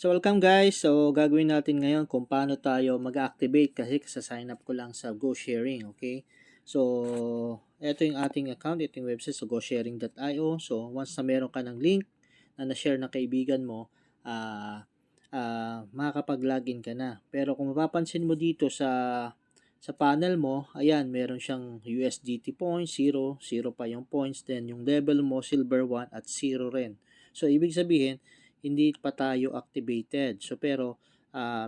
So welcome guys. So gagawin natin ngayon kung paano tayo mag-activate kasi sign up ko lang sa GoSharing, okay? So ito yung ating account, ito yung website so gosharing.io. So once na meron ka ng link na na-share ng kaibigan mo, makakapag-login ka na. Pero kung mapapansin mo dito sa panel mo, ayan, meron siyang USDT points, 0 pa yung points, then yung level mo, silver 1 at 0 rin. So ibig sabihin, hindi pa tayo activated. So pero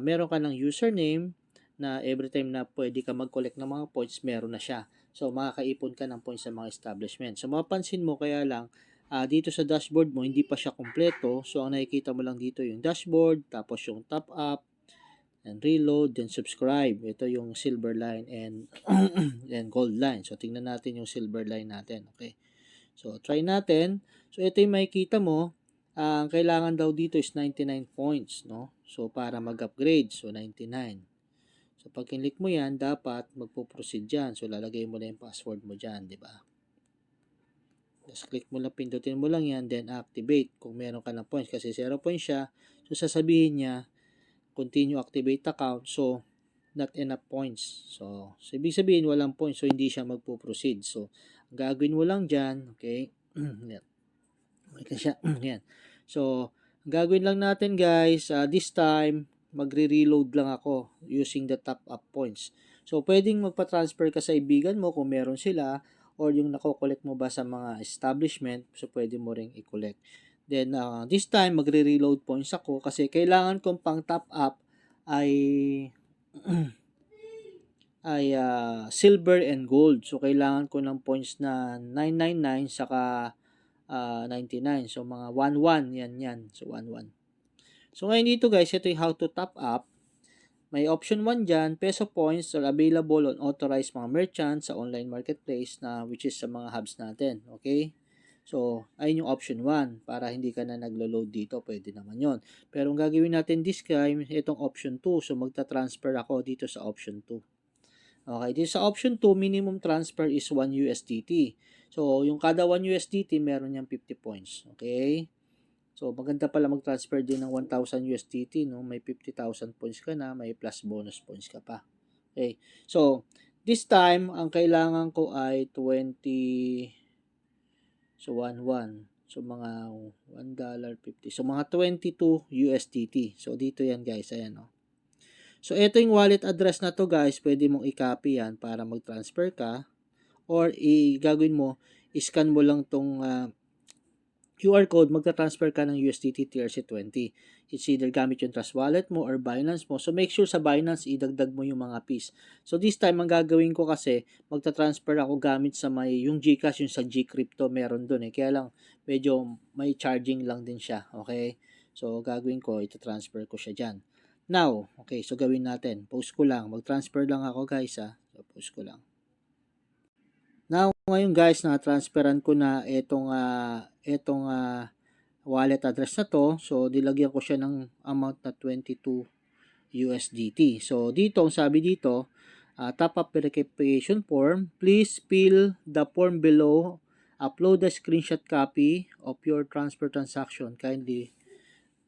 meron ka ng username na every time na pwede ka mag-collect ng mga points, meron na siya. So makakaipon ka ng points sa mga establishment. So mapapansin mo kaya lang dito sa dashboard mo hindi pa siya kumpleto. So ang nakikita mo lang dito yung dashboard, tapos yung top up and reload, then subscribe. Ito yung silver line and and gold line. So tingnan natin yung silver line natin. Okay. So try natin. So ito yung makikita mo. Ang kailangan daw dito is 99 points, no? So, para mag-upgrade, so 99. So, pag kinlik mo yan, dapat magpo-proceed dyan. So, lalagay mo na yung password mo dyan, di ba? Just click mo lang, pindutin mo lang yan, then activate kung meron ka ng points. Kasi 0 points siya. So, sasabihin niya, continue activate account. So, not enough points. So ibig sabihin, walang points. So, hindi siya magpo-proceed. So, gagawin mo lang dyan, okay? Okay siya. Yan. So, ang gagawin lang natin guys, this time, magre-reload lang ako using the top up points. So, pwedeng magpa-transfer ka sa ibigan mo kung meron sila or yung nako-collect mo ba sa mga establishment, so pwede mo ring i-collect. Then, this time, magre-reload points ako kasi kailangan kong pang top up ay silver and gold. So, kailangan ko ng points na 999 saka 99. So, mga 1-1. Yan. So, 1-1. So, ngayon dito guys, ito yung how to top up. May option 1 dyan, peso points are available on authorized mga merchants sa online marketplace na which is sa mga hubs natin. Okay? So, ayun yung option 1 para hindi ka na naglo-load dito. Pwede naman yon. Pero ang gagawin natin this time, itong option 2. So, magta-transfer ako dito sa option 2. Okay, dito sa option 2, minimum transfer is 1 USDT. So, yung kada 1 USDT, meron niyang 50 points. Okay? So, maganda pala mag-transfer din ng 1,000 USDT, no? May 50,000 points ka na, may plus bonus points ka pa. Okay? So, this time, ang kailangan ko ay 20, so 1,1. So, mga $1.50. So, mga 22 USDT. So, dito yan guys, ayan, no? So, ito yung wallet address na to guys. Pwede mong i-copy yan para mag-transfer ka. Or, gagawin mo, i-scan mo lang tong QR code, magta-transfer ka ng USDT TRC20. It's either gamit yung Trust Wallet mo or Binance mo. So, make sure sa Binance, idagdag mo yung mga fees. So, this time, ang gagawin ko kasi, magta-transfer ako gamit sa yung GCash, yung sa GCrypto, meron dun eh. Kaya lang, medyo may charging lang din siya. Okay? So, gagawin ko, ita-transfer ko siya dyan. Now, okay, so gawin natin. Post ko lang. Mag-transfer lang ako guys ha. So, post ko lang. Now, ngayon guys, na-transferan ko na itong wallet address na to. So, nilagyan ko siya ng amount na 22 USDT. So, dito, ang sabi dito, top up verification form. Please fill the form below. Upload a screenshot copy of your transfer transaction. Kindly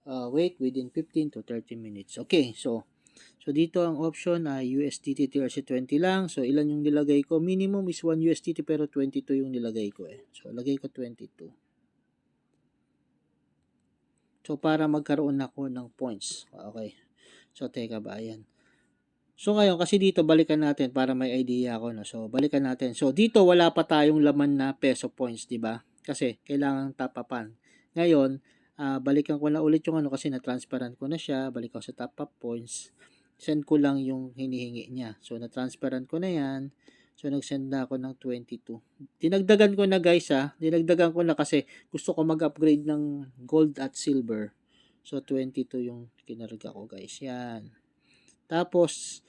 wait within 15 to 30 minutes. Okay, so dito ang option ay USDT TRC20 lang. So, ilan yung nilagay ko? Minimum is 1 USDT pero 22 yung nilagay ko eh. So, lagay ko 22. So, para magkaroon ako ng points. Okay. So, teka ba? Ayan. So, ngayon, kasi dito, balikan natin para may idea ako. No? So, balikan natin. So, dito, wala pa tayong laman na peso points, di ba? Kasi, kailangan tapapan. Ngayon, balikan ko na ulit yung ano kasi na-transferan ko na siya. Balik ko sa top up points. Send ko lang yung hinihingi niya. So, na-transferan ko na yan. So, nag-send na ako ng 22. Dinagdagan ko na guys Dinagdagan ko na kasi gusto ko mag-upgrade ng gold at silver. So, 22 yung kinarga ko guys. Yan. Tapos,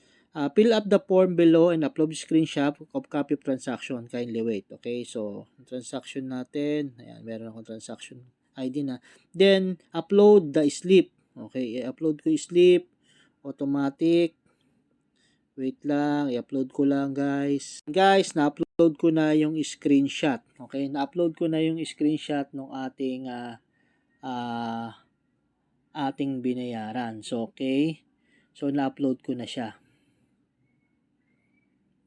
fill up the form below and upload screenshot of copy of transaction. Kindly wait. Okay, so, transaction natin. Ayan, meron akong transaction ID na. Then, upload the slip. Okay, i-upload ko yung slip. Automatic. Wait lang, i-upload ko lang guys. Guys, na-upload ko na yung screenshot. Okay, na-upload ko na yung screenshot ng ating ating binayaran. So, okay. So, na-upload ko na siya.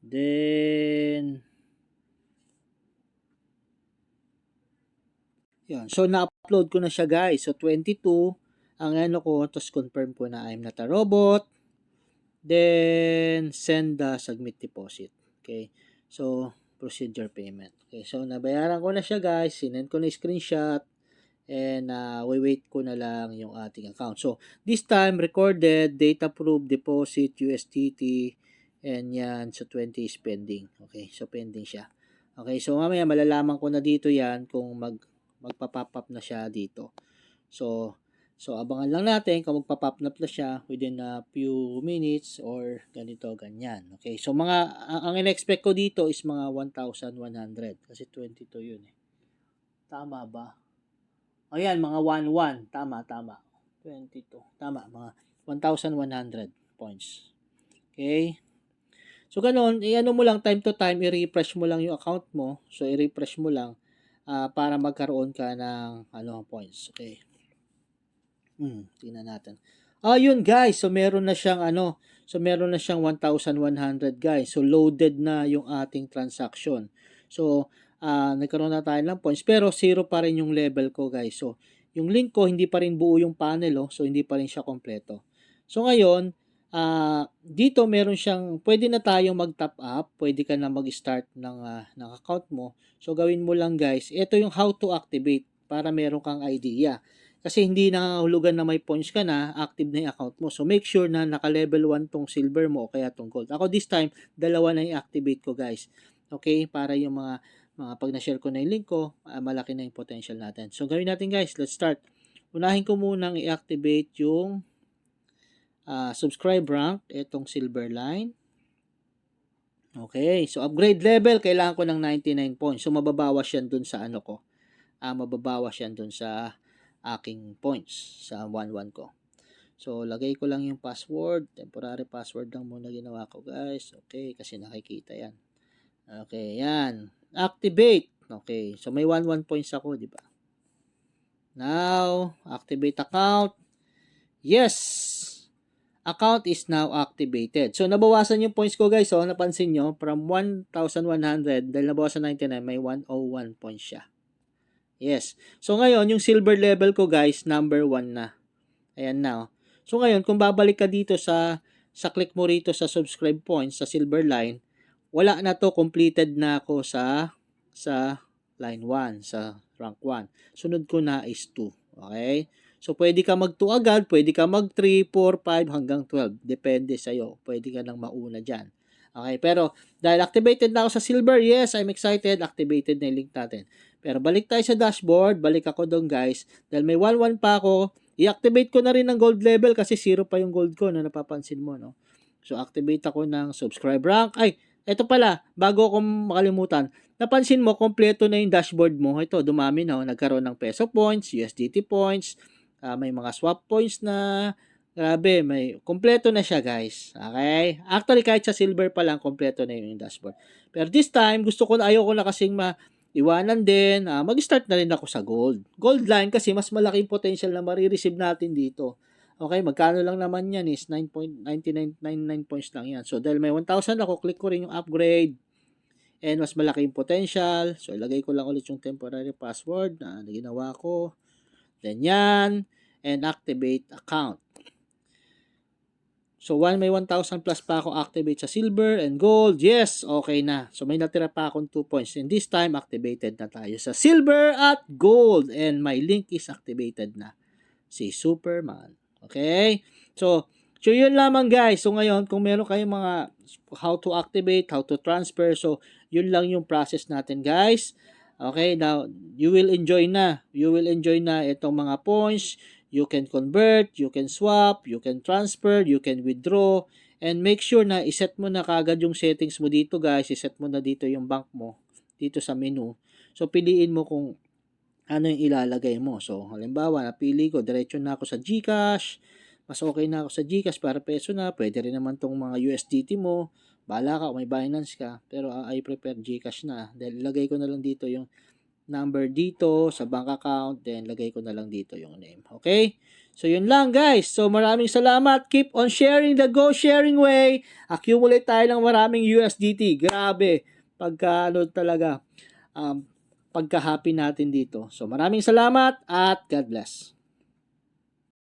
Then, yun. So, na-upload ko na siya guys. So, 22 ang ano ko. Tapos, confirm ko na I'm not a robot. Then, send the submit deposit. Okay. So, procedure payment. Okay. So, nabayaran ko na siya guys. Sinend ko na screenshot. And, wait ko na lang yung ating account. So, this time, recorded, date approved, deposit, USDT, and yan. So, 20 is pending. Okay. So, pending siya. Okay. So, mamaya malalaman ko na dito yan kung magpa-pop up na siya dito. So, abangan lang natin kung magpa-pop up na siya within a few minutes or ganito, ganyan. Okay, so ang in-expect ko dito is mga 1,100 kasi 22 yun eh. Tama ba? O yan, mga 1,1. Tama. 22. Tama, mga 1,100 points. Okay. So, ganun, i-ano mo lang time to time, i-refresh mo lang yung account mo. So, i-refresh mo lang para magkaroon ka ng points. Okay. Tingnan natin. Yun guys. So, meron na siyang 1,100 guys. So, loaded na yung ating transaction. So, nagkaroon na tayo ng points. Pero, 0 pa rin yung level ko guys. So, yung link ko, hindi pa rin buo yung panel. So, hindi pa rin siya kompleto. So, ngayon, dito meron siyang, pwede na tayong mag-top up. Pwede ka na mag-start ng account mo. So, gawin mo lang guys. Ito yung how to activate para meron kang idea. Kasi hindi nangangahulugan na may points ka na, active na yung account mo. So, make sure na naka-level 1 tong silver mo o kaya tong gold. Ako this time, dalawa na i-activate ko guys. Okay? Para yung mga pag na-share ko na yung link ko, malaki na yung potential natin. So, gawin natin guys. Let's start. Unahin ko munang i-activate yung subscribe rank. Itong silver line. Okay. So, upgrade level. Kailangan ko ng 99 points. So, mababawas yan dun sa ano ko. Mababawas yan dun sa aking points sa 1-1 ko. So, lagay ko lang yung password. Temporary password lang muna ginawa ko, guys. Okay, kasi nakikita yan. Okay, yan. Activate. Okay, so may 1-1 points ako, di ba? Now, activate account. Yes! Account is now activated. So, nabawasan yung points ko, guys. So, napansin nyo, from 1,100, dahil nabawasan 99, may 101 points siya. Yes. So, ngayon, yung silver level ko, guys, number 1 na. Ayan na. So, ngayon, kung babalik ka dito sa click mo rito sa subscribe points, sa silver line, wala na to, completed na ako sa line 1, sa rank 1. Sunod ko na is 2. Okay? So, pwede ka mag 2 agad, pwede ka mag 3, 4, 5, hanggang 12. Depende sa'yo. Pwede ka nang mauna dyan. Okay? Pero, dahil activated na ako sa silver, yes, I'm excited. Activated na yung link natin. Pero balik tayo sa dashboard, balik ako doon guys, dahil may 1-1 pa ako, i-activate ko na rin ng gold level kasi 0 pa yung gold ko na napapansin mo, no? So, activate ako ng subscribe rank. Ay, ito pala, bago ako makalimutan, napansin mo, kompleto na yung dashboard mo. Ito, dumami na, nagkaroon ng peso points, USDT points, may mga swap points na, grabe, may kompleto na siya guys. Okay? Actually, kahit sa silver pa lang, kompleto na yung dashboard. Pero this time, ayaw ko na kasing iwanan din, mag-start na rin ako sa gold. Gold line kasi mas malaking potential na marireceive natin dito. Okay, magkano lang naman yan is 9.9999 points lang yan. So, dahil may 1,000 ako, click ko rin yung upgrade. And mas malaking potential. So, ilagay ko lang ulit yung temporary password na ginawa ko. Then yan. And activate account. So, may 1,000 plus pa ako activate sa silver and gold. Yes, okay na. So, may natira pa akong 2 points. And this time, activated na tayo sa silver at gold. And my link is activated na. Si Superman. Okay? So yun lamang guys. So, ngayon, kung meron kayong mga how to activate, how to transfer. So, yun lang yung process natin guys. Okay? Now, you will enjoy na. You will enjoy na itong mga points. You can convert, you can swap, you can transfer, you can withdraw, and make sure na iset mo na kagad yung settings mo dito guys. Iset mo na dito yung bank mo, dito sa menu. So, piliin mo kung ano yung ilalagay mo. So, halimbawa, napili ko, diretso na ako sa GCash. Mas okay na ako sa GCash para peso na. Pwede rin naman tong mga USDT mo. Bahala ka, may Binance ka. Pero I prefer GCash na. Dahil lagay ko na lang dito yung number dito sa bank account, then lagay ko na lang dito yung name. Okay? So, yun lang guys. So, maraming salamat. Keep on sharing the Go Sharing Way. Accumulate tayo ng maraming USDT. Grabe. Talaga, pagka-happy natin dito. So, maraming salamat at God bless.